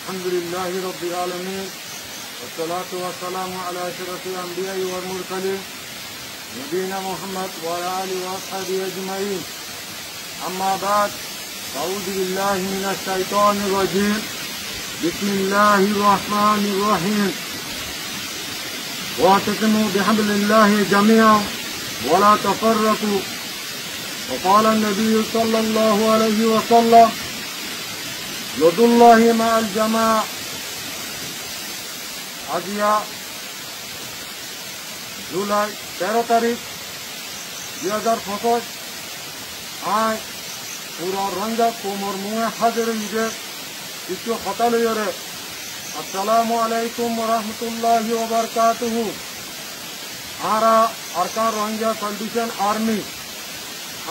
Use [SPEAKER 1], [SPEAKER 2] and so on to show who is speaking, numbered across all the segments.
[SPEAKER 1] الحمد لله رب العالمين والصلاة والسلام على أشرف الأنبياء والمرسلين نبينا محمد وعلى آله وأصحابه أجمعين أما بعد أعوذ بالله من الشيطان الرجيم بسم الله الرحمن الرحيم واعتصموا بحبل الله جميعا ولا تفرقوا وقال النبي صلى الله عليه وسلم يد الله مع الجماعة আজিয়া জুলাই 13 তারিখ 2025 আজ পুরা রঞ্জা কোমর মুয়ে হাজির ঈদে কিছু হতালয়রে আসসালামু আলাইকুম ওয়া রাহমাতুল্লাহি ওয়া বারাকাতুহু আরা আরকান রঞ্জা সালভেশন আর্মি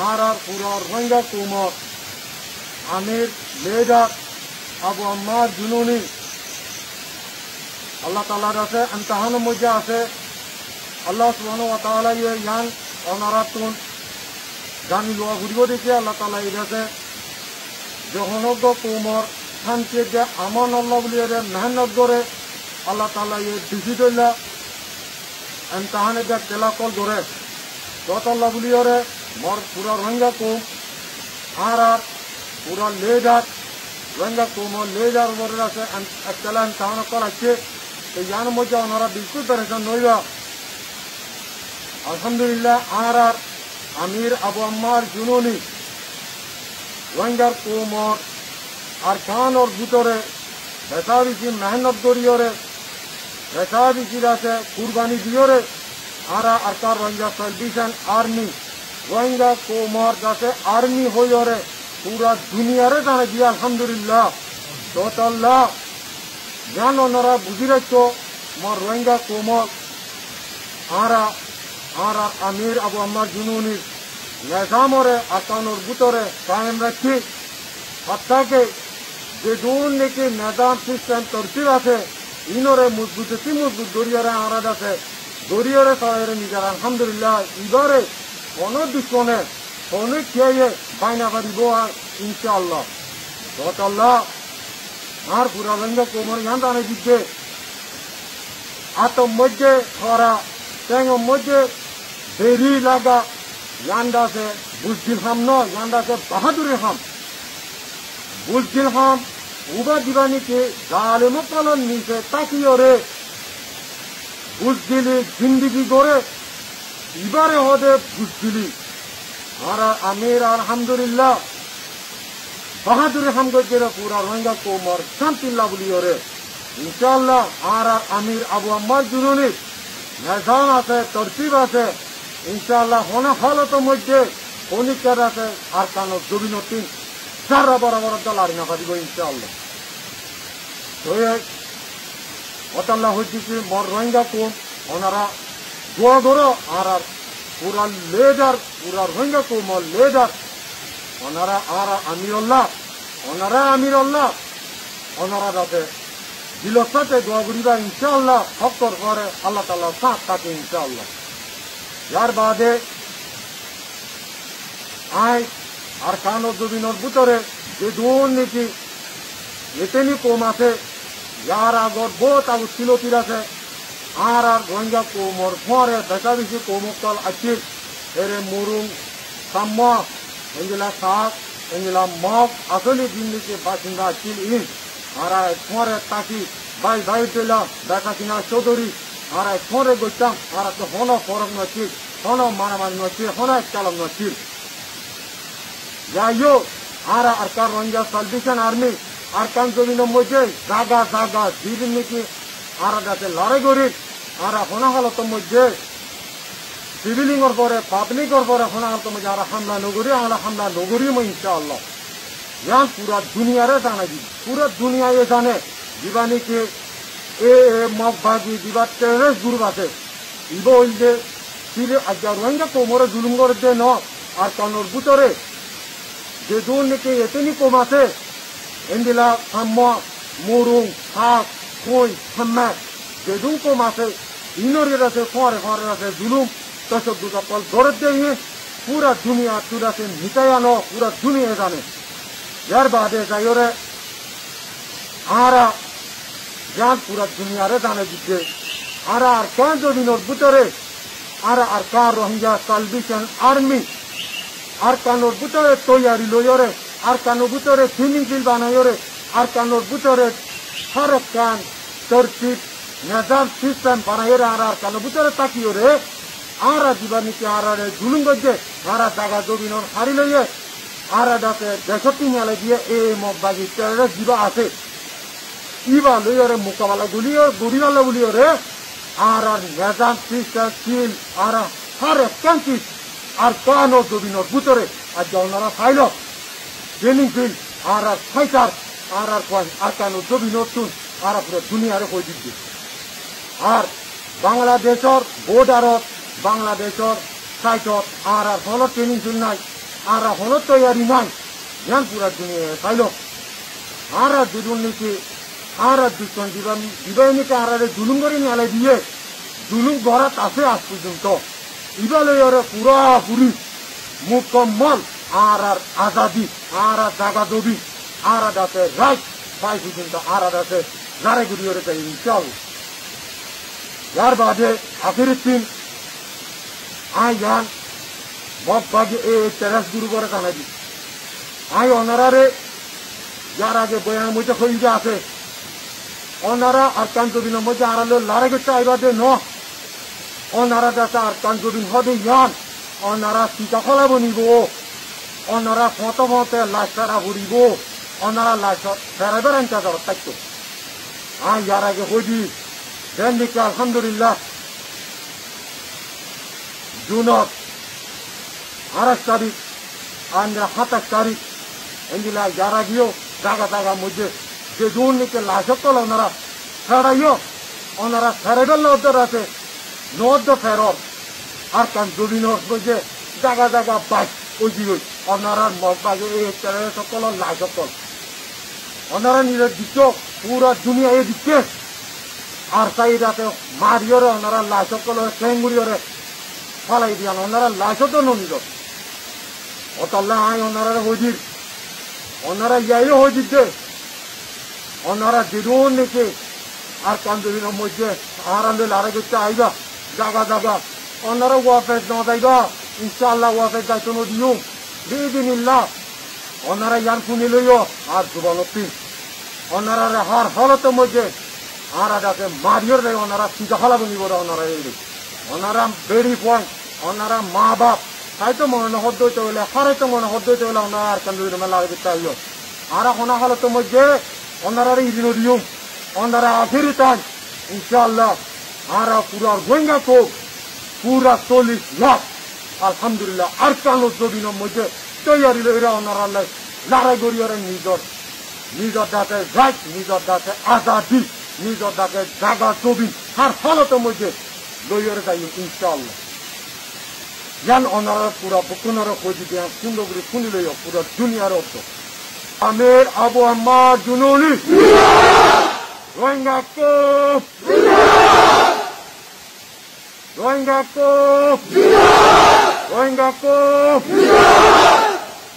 [SPEAKER 1] আর পুরা রঞ্জা কোমর আমির লিডার আবু আম্মার জুনুনি আল্লাহ তাআলার কাছে ইমতিহানের মধ্যে আছে আল্লাহ সুবহানাহু ওয়া তাআলা ইয়ান অনারাতুন জানি লোয়া ঘুরিব দেখে আল্লাহ তাআলা এই কাছে জহনগ কোমর শান্তি যে আমন আল্লাহ বলি মেহনত করে আল্লাহ তাআলা এই ডিজিটাল ইমতিহানে যে তেলাকল করে যত আল্লাহ বলি মোর পুরা রোহিঙ্গা কোম আর পুরা লেজার রোহিঙ্গা কোমর লেজার উপরে আছে তেলা ইমতিহান করাচ্ছে তো ইয়ার মধ্যে ওনারা বিলকুল পেরেশান নইবা আলহামদুলিল্লাহ আর আমির আবু আম্মার জুনুনি রোহিঙ্গার কোমর আর কান ওর ভিতরে বেসাবিসি মেহনত করিয়রে বেসাবিসির আছে কুরবানি দিয়রে আর আরকার রোহিঙ্গা সালভেশন আর্মি রোহিঙ্গা কোমর যাতে আর্মি হইয়রে পুরা দুনিয়ারে জানে দিয়ে আলহামদুলিল্লাহ তোতাল্লাহ জান ওনারা বুঝি রাখতো মোর রোহিঙ্গা কোমর আর আমির আবু আম্মার জুনুনির নিজামরে আকানোর ভিতরে কায়েম রাখি হত্যাকে যে দূর নাকি নিজাম সিস্টেম তরতিব আছে ইনরে মজবুত দরিয়ারে আরাদ আছে দরিয়ারে সবাই নিজের আলহামদুলিল্লাহ এবারে কোনো দুশ্মনে কোনো খেয়ে বাইনা পারিব আর ইনশাআল্লাহ তোতাল্লাহ আর পুরা রোহিঙ্গা কোমর ইয়ান দানে দিচ্ছে আতম মধ্যে খরা ট্যাঙ্গ মধ্যে দেরি লাগা ইয়ান্ডা সে বুঝদিল হাম ন ইয়ান্ডা সে বাহাদুরি হাম বুঝদিল হাম উবা দিবানি কে জালেম পালন নিছে তাকিও রে বুঝদিলি জিন্দিগি গড়ে এবারে হদে বুঝদিলি আর আমির আলহামদুলিল্লাহ বাহাদুরি হাম গেরে পুরা রোহিঙ্গা কোমর শান্তিল্লাহ বলিও রে ইনশাআল্লাহ আর আমির আবু আম্মার জুনুনি নিজাম আছে তরতিব আছে ইনশাআল্লাহ হনা হালতের মধ্যে অনিকের আছে আর কানো জবিনতিন সারা বরাবর দলারি না পারিব ইনশাআল্লাহ তো ওতাল্লাহ হচ্ছে মোর রোহিঙ্গা কোম ওনারা দোয়া করো আর পুরা লেজার পুরা রোহিঙ্গা কোমর লেজার ওনারা আর আমিরুল্লাহ ওনারা যাতে দিলর সাথে দোয়া করিবা ইনশাআল্লাহ হকর করে আল্লাহ তাআলা সাথ থাকে ইনশাআল্লাহ यार बादे आय और कानो दुबिनोर बुतरे ये दोन निकी इतनी कोमा से यार आगोर बहुत आगो किलो तीरा से आर रोहिंग्या कोमर फोरे बेसाबिसी कोमुक्तल अच्छी एरे मुरुंग सम्मा इंजिला साग इंजिला मॉक असली जिंदगी के बासिंदा चिल इन आर फोरे ताकि भाई भाई टेला बेका सिंगा चौधरी আর ফোরে গোটাম আর তো হনো ফরক নছি হনো মারামারি নছি হনো চালম নছি যাইও আর আরকার রোহিঙ্গা সালভেশন আর্মি আরকান জমিনের মধ্যে জাগা দিদিন নাকি আর গাছে লড়াই করি আর হনো হালতের মধ্যে সিভিলিংর পরে পাবলিকর পরে হনো হালতের মধ্যে আর হামলা নগরী ইনশাআল্লাহ ইয়ান পুরা দুনিয়ারে জানাই দি পুরা দুনিয়ায় জানে দিবানিকে এ মগবাজি দিবা টেররিস্ট গ্রুপ আছে ইবো হইলে ফিরে আজ্ঞা রোহিঙ্গা কোমরে জুলুম করে দে ন আর কানোর ভিতরে যে দূর নাকি এতনি কম আছে এন্দিলা খাম্মা মুরুং হাক খই খাম্মা যে দূর কম আছে ইনরের আছে ফরে আছে জুলুম তসব দুটা কল ধরে দিয়ে পুরা দুনিয়া তুরাছে মিটায়ানো পুরা দুনিয়া জানে यार बादे जाइयो रे ara jan pura dunia re dane ditte ara arkan jobinor butore ara arkan Rohingya Salvation Army arkanor butore toyari loyore arkanor butore swimming pool banayore arkanor butore harakan tertib nizam system banayore ara arkanor butore takiore ara dibaniki ara re zulum gojje ara daga jobinor hari loye ara date desoti nyale die e mobbagi tere jiba ase iba loyore mukabala guliyo guriyala guliore ara nizam system skill ara harakan kis arkan or jobinor butore আর জনরা ফাইল training field আর fighter আর Arakan ও জবিনর তুন আর পুরো দুনিয়ারে কই দিচ্ছে আর বাংলাদেশর বর্ডারত বাংলাদেশর সাইটত আর হল ট্রেনিং ফিল্ড নাই আর হল তৈয়ারি নাই জ্ঞান পুরা দুনিয়ায় ফাইল আর দুর্নীতি আর দুজন দিবাইনিকে আর জুলুম করে নিয়ে দিয়ে জুলুম গড়াত আছে আজ পর্যন্ত ইবালয়ের পুরাপুরি মুকম্মল আর আজাদি আর জাগা দবি আর দাতে রাইট পাই পর্যন্ত আর দাতে নারে গুড়িয়ে তাই ইনশাআল্লাহ यार बादे आखिर दिन आई यान बहुत बागे ए तेरस गुरु बर काना दी आई ओनरारे यार आगे बयान मुझे खोई जाते ओनरा अरकान जोबिन मुझे आरालो लारे के चाय बादे नो ओनरा दाता अरकान जोबिन होदे यान ओनरा सीता खोला बनिबो ओनरा फोटो फोटे लास्टारा हुरिबो ओनरा लास्टर फेरेबरन चादर तक्तो आई यार आगे होदी Dendik alhamdulillah Junot Aras tarik Anda hatak tarik Endila jaragio Daga mujhe Je Juni ke lasok to onara Sarayo Onara sarebel odor ase Noddo feror Arkan Jubinor mujhe Daga bas Uji Onara mokbage Tere sokolo lasok to Onara nire dikyo Pura dunia e dikke আর সাইডাতে মারিওরে ওনারা লাশক call ঠেঙ্গুড়িওরে ফালাই দিয়ান ওনারা লাশক তো নিল অতল্লা I ওনারা হজির ওনারা ইয়াইও হজির দে ওনারা দিদুন নিকে আর কান্দুরির মধ্যে আর আন্দে লারে গেছে আইবা জাগা ওনারা ওয়াফেজ ন যাইবা ইনশাআল্লাহ ওয়াফেজ যাইতো নদিও বিদিনিল্লাহ ওনারা ইয়ান শুনি লইও আর জুবানতি ওনারা হার হলতে মধ্যে আর আদাতে মারিওর রে ওনারা সিধা হলা বনিব ওনারা এই ওনারা বেরি পয়েন্ট ওনারা মা বাপ তাই তো মনে হদ্দ হইতে হলে হারে তো মনে হদ্দ হইতে হলে ওনারা আর কান্দুরি মেলা দিতে আইলো আর ওনা হলো তো মধ্যে ওনারা ইদিন দিও ওনারা আফিরি তাই ইনশাআল্লাহ আর পুরা রোহিঙ্গা তো পুরা 40 লাখ আলহামদুলিল্লাহ আর কানো জবিনের মধ্যে তৈয়ারি লইরা ওনারা লড়াই করিয়ারে নিজর দাতে রাইট নিজর দাতে আজাদি নিজর দাকে জাগা ছবি আর ফলত মধ্যে লইয়ারে যাই ইনশাআল্লাহ ইয়ান ওনারা পুরা বকুনারা খোঁজি দিয়া সুন্দর করে শুনি লইয়া পুরা দুনিয়ার অর্থ আমির আবু আম্মার জুনুনি রোহিঙ্গা কোপ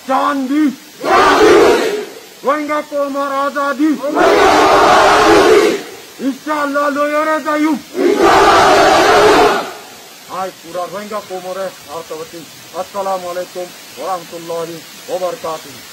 [SPEAKER 1] চান্দি রোহিঙ্গা কোমর আজাদি ইনশাআল্লাহ লইয়ারে যাইউ আই পুরা রোহিঙ্গা কোমরে আর তবতি আসসালামু আলাইকুম ওয়া রাহমাতুল্লাহি ওয়া বারাকাতুহু